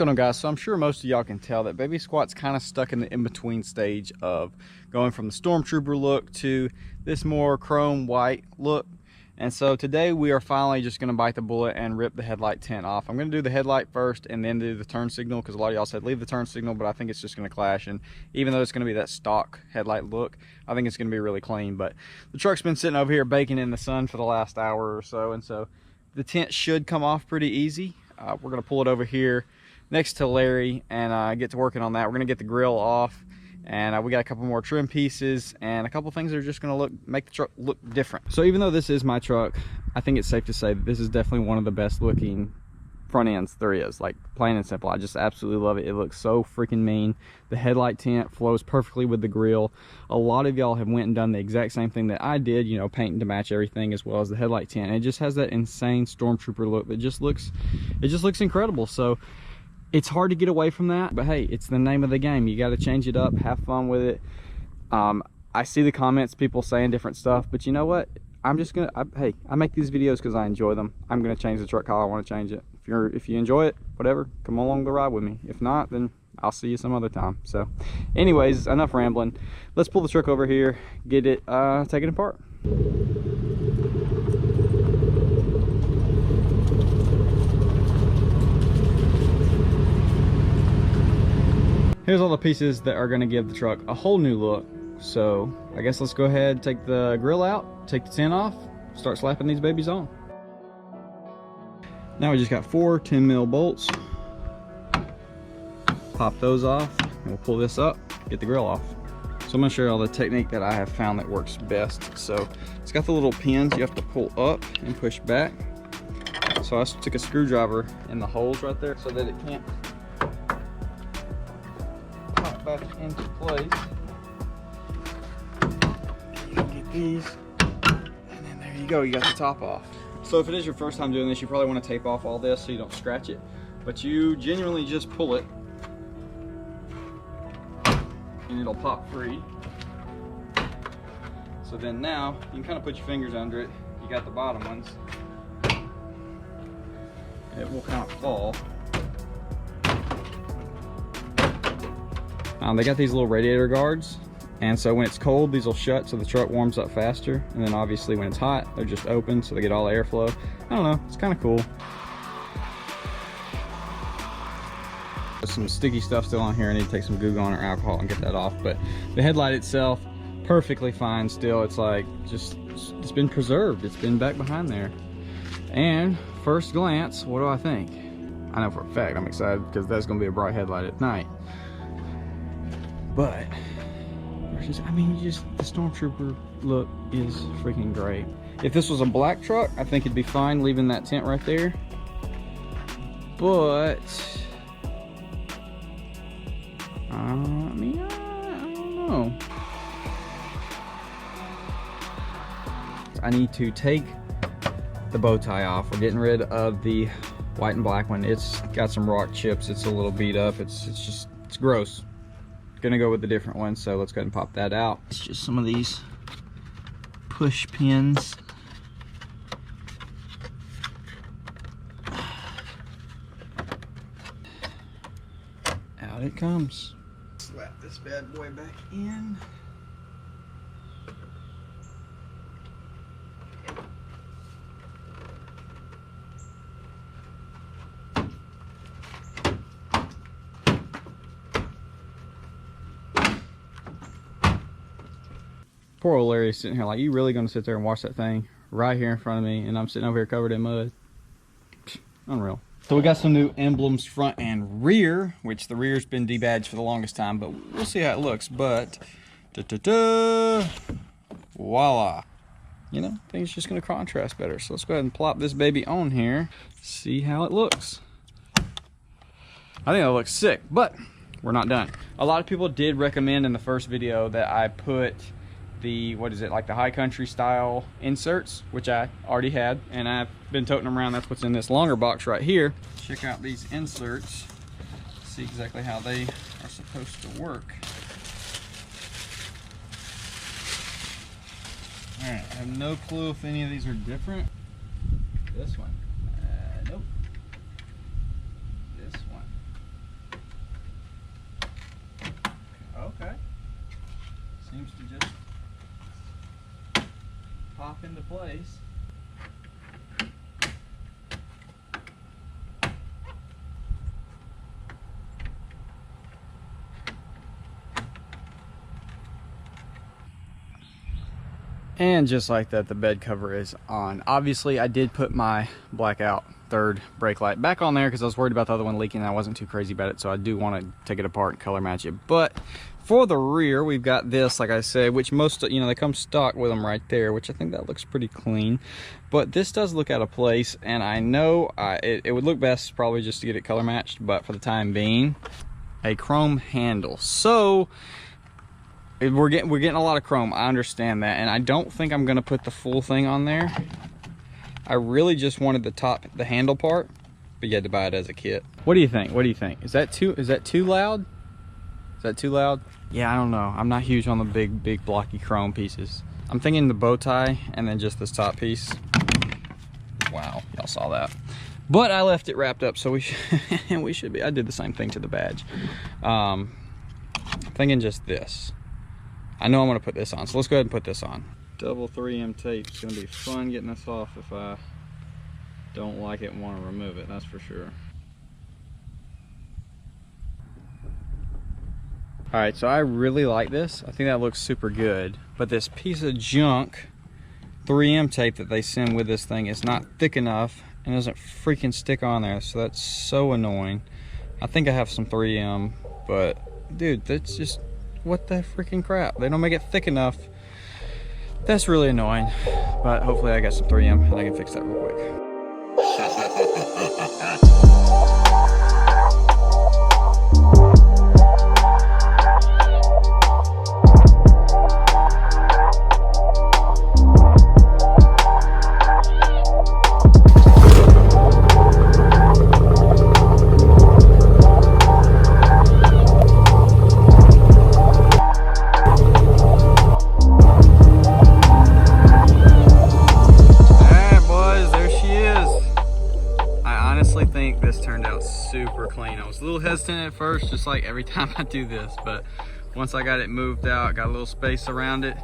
going on, guys? So I'm sure most of y'all can tell that Baby Squat's kind of stuck in the in-between stage of going from the stormtrooper look to this more chrome white look. And so today we are finally just going to bite the bullet and rip the headlight tint off. I'm going to do the headlight first and then do the turn signal, because a lot of y'all said leave the turn signal, but I think it's just going to clash. And even though it's going to be that stock headlight look, I think it's going to be really clean. But the truck's been sitting over here baking in the sun for the last hour or so, and so the tint should come off pretty easy. We're going to pull it over here next to Larry and get to working on that. We're going to get the grill off, and we got a couple more trim pieces and a couple things that are just going to make the truck look different. So even though this is my truck, I think it's safe to say that this is definitely one of the best looking front ends there is. Like, plain and simple, I just absolutely love it. It looks so freaking mean. The headlight tint flows perfectly with the grill. A lot of y'all have went and done the exact same thing that I did, you know, painting to match everything as well as the headlight tint, and it just has that insane stormtrooper look that just looks incredible. So it's hard to get away from that, but hey, it's the name of the game. You got to change it up, have fun with it. I see the comments, people saying different stuff, but you know what, I'm just gonna hey, I make these videos because I enjoy them. I'm gonna change the truck how I want to change it. If you enjoy it, whatever, come along the ride with me. If not, then I'll see you some other time. So anyways, enough rambling. Let's pull the truck over here, get it taken apart. Here's all the pieces that are going to give the truck a whole new look. So I guess let's go ahead, take the grill out, take the tint off, start slapping these babies on. Now we just got 4 10mm bolts. Pop those off and we'll pull this up, get the grill off. So I'm going to show you all the technique that I have found that works best. So it's got the little pins you have to pull up and push back. So I took a screwdriver in the holes right there so that it can't pop back into place. You can get these, and then there you go, you got the top off. So if it is your first time doing this, you probably want to tape off all this so you don't scratch it, but you genuinely just pull it and it'll pop free. So then now you can kind of put your fingers under it. You got the bottom ones, it will kind of fall. They got these little radiator guards, and so when it's cold, these will shut so the truck warms up faster, and then obviously when it's hot, they're just open so they get all the airflow. I don't know, it's kind of cool. There's some sticky stuff still on here. I need to take some Goo Gone or alcohol and get that off, but the headlight itself, perfectly fine still. It's like, it's been preserved. It's been back behind there. And first glance, what do I think? I know for a fact I'm excited because that's going to be a bright headlight at night. But I mean, the stormtrooper look is freaking great. If this was a black truck, I think it'd be fine leaving that tint right there. But I mean, I don't know. I need to take the bow tie off. We're getting rid of the white and black one. It's got some rock chips. It's a little beat up. It's gross. Gonna go with the different one, so let's go ahead and pop that out. It's just some of these push pins. Out it comes. Slap this bad boy back in. Poor old Larry's sitting here like, you really gonna sit there and watch that thing right here in front of me, and I'm sitting over here covered in mud? Unreal. So we got some new emblems front and rear, which the rear's been debadged for the longest time, but we'll see how it looks. But voila, you know, things just gonna contrast better. So let's go ahead and plop this baby on here, see how it looks. I think it looks sick, but we're not done. A lot of people did recommend in the first video that I put the, what is it, like the high country style inserts, which I already had, and I've been toting them around. That's what's in this longer box right here. Check out these inserts, see exactly how they are supposed to work. All right, I have no clue if any of these are different. This one, nope. This one, Seems to just pop into place. And just like that, the bed cover is on. Obviously, I did put my blackout third brake light back on there because I was worried about the other one leaking and I wasn't too crazy about it, so I do want to take it apart and color match it. But for the rear, we've got this, like I said, which most, you know, they come stock with them right there, which I think that looks pretty clean. But this does look out of place, and I know it would look best probably just to get it color matched, but for the time being, a chrome handle. So we're getting a lot of chrome, I understand that, and I don't think I'm gonna put the full thing on there. I really just wanted the handle part, but you had to buy it as a kit. What do you think? What do you think? Is that too loud? Is that too loud? Yeah, I don't know. I'm not huge on the big blocky chrome pieces. I'm thinking the bow tie and then just this top piece. Wow, y'all saw that. But I left it wrapped up, so we should be. I did the same thing to the badge. Thinking just this. I know I'm gonna put this on, so let's go ahead and put this on. Double 3M tape. It's gonna be fun getting this off if I don't like it and want to remove it, that's for sure. All right, so I really like this. I think that looks super good, but this piece of junk 3M tape that they send with this thing is not thick enough and doesn't freaking stick on there, so that's so annoying. I think I have some 3M, but dude, that's just, what the freaking crap? They don't make it thick enough. That's really annoying, but hopefully I got some 3M and I can fix that real quick. Super clean. I was a little hesitant at first, just like every time I do this, but once I got it moved out, got a little space around it,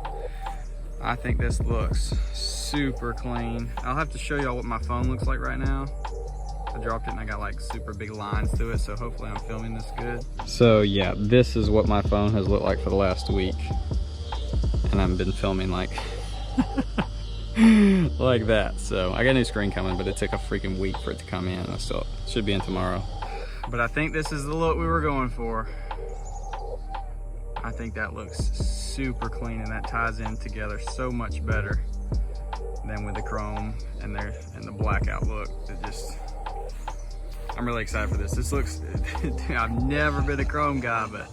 I think this looks super clean. I'll have to show y'all what my phone looks like right now. I dropped it and I got like super big lines through it, so hopefully I'm filming this good. So yeah, this is what my phone has looked like for the last week, and I've been filming like like that. So I got a new screen coming, but it took a freaking week for it to come in. I still should be in tomorrow. But I think this is the look we were going for. I think that looks super clean, and that ties in together so much better than with the chrome and the blackout look. It just, I'm really excited for this. This looks, I've never been a chrome guy, but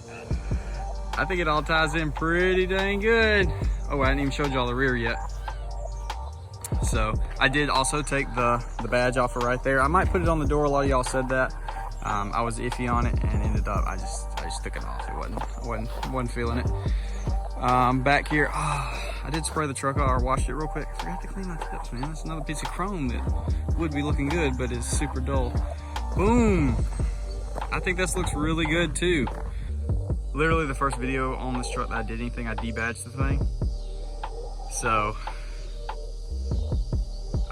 I think it all ties in pretty dang good. Oh, I hadn't even showed y'all the rear yet. So I did also take the badge off of right there. I might put it on the door. A lot of y'all said that. I was iffy on it and ended up, I just took it off. I wasn't feeling it. Back here, I did spray the truck or washed it real quick. I forgot to clean my tips, man. That's another piece of chrome that would be looking good, but is super dull. Boom. I think this looks really good too. Literally the first video on this truck that I did anything, I debadged the thing. So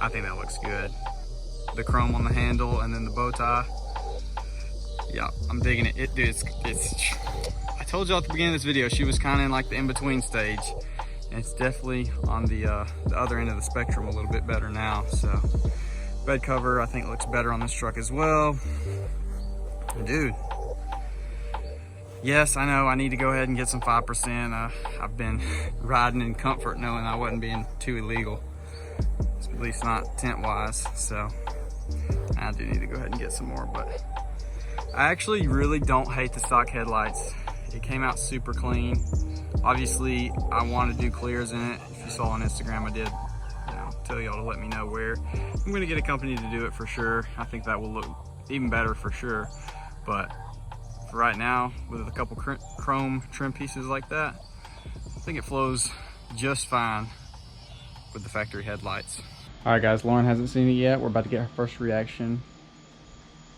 I think that looks good. The chrome on the handle and then the bow tie. Yeah, I'm digging it. I told y'all at the beginning of this video, she was kind of in like the in-between stage. And it's definitely on the other end of the spectrum a little bit better now. So bed cover, I think looks better on this truck as well. Dude, yes, I know I need to go ahead and get some 5%. I've been riding in comfort knowing I wasn't being too illegal. At least not tent-wise, so I do need to go ahead and get some more. But I actually really don't hate the stock headlights. It came out super clean. Obviously, I want to do clears in it. If you saw on Instagram, I did, tell y'all to let me know where. I'm gonna get a company to do it for sure. I think that will look even better for sure. But for right now, with a couple chrome trim pieces like that, I think it flows just fine with the factory headlights. All right, guys, Lauren hasn't seen it yet. We're about to get her first reaction.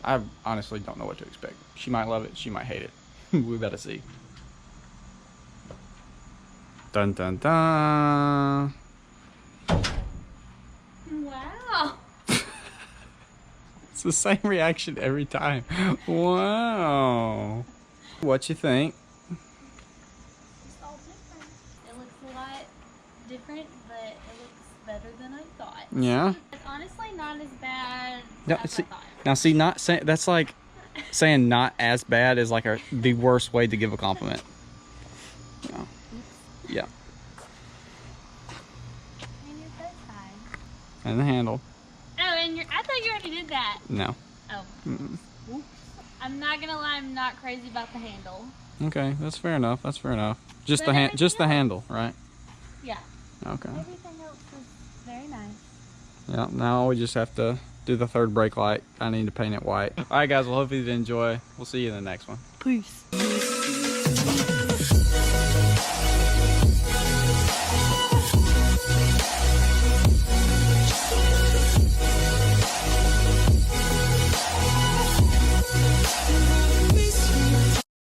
I honestly don't know what to expect. She might love it, she might hate it. We better see. Dun dun dun. Wow. It's the same reaction every time. Wow. What you think? It's all different. It looks a lot different, but it looks better than I thought. Yeah. It's honestly not as bad No, as see, I thought. now see, not saying that's like saying not as bad is like the worst way to give a compliment. Yeah. Yeah. And your bow tie. And the handle. Oh, and I thought you already did that. No. Oh. Mm-mm. I'm not gonna lie, I'm not crazy about the handle. Okay, that's fair enough. That's fair enough. Just But the handle, right? Yeah. Okay. Everything else is very nice. Yeah. Now we just have to do the third brake light. I need to paint it white. All right, guys. Well, hopefully you did enjoy. We'll see you in the next one. Peace.